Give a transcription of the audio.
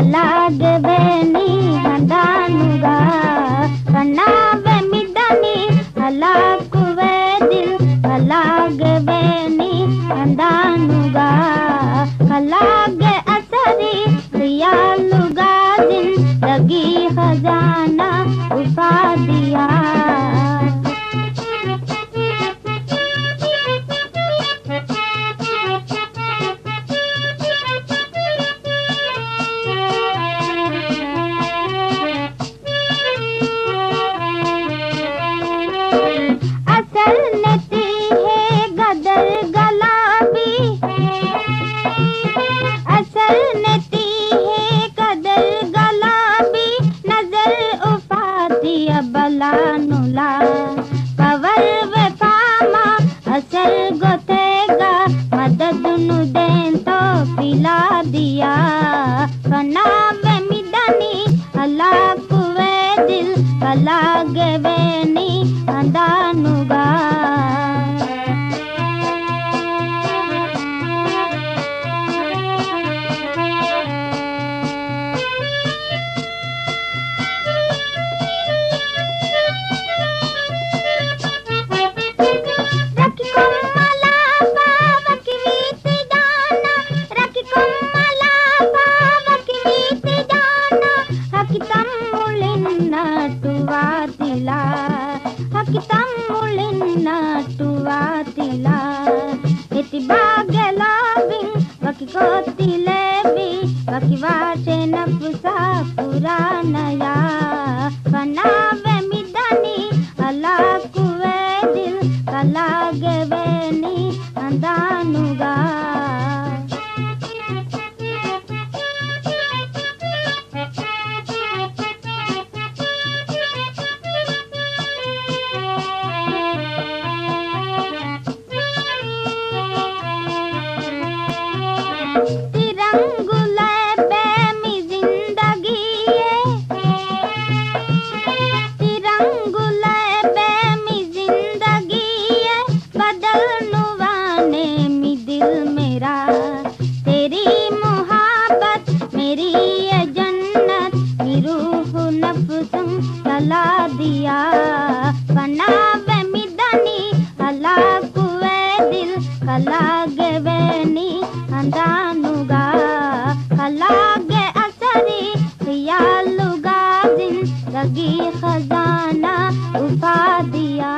ಕಲಾಗವೆನಿ ಹಂದಾನುಗ ಕಣ್ಣಾವೆ ಮಿದನಿ ಹಲಾಕುವೆ ದಿಲ್ ಕಲಾಗವೆನಿ ಹಂದಾನುಗ ಕಲಾಗೆ असरी खियालुगा दिन लगी खजाना उठा दिया असल नती है गदर गलाबी असल नती है गदर गलाबी नजर उफाती बला नुला कवर वे पामा असल गोतेगा मदद नु दें तो पिला दिया कना वे मिदनी अला कुवे दिल कला गेवेनी अंदानुगा tuwatila iti bagelabing wakikotilebi wakiwache nafusa puranaya kanave midani alakuwe dil kalageveni andanuga तिरंगुले बेमी जिंदगी तिरंगुले बेमी जिंदगी बदल नुवाने मी दिल मेरा तेरी मोहब्बत मेरी ये जन्नत मी रूह नफ्सम तला दिया बनावे मिदनी हला कुवे दिल कला गेवेनी अंदानुगा कलागे असरी खियालुगा दिन लगी खजाना उठा दिया।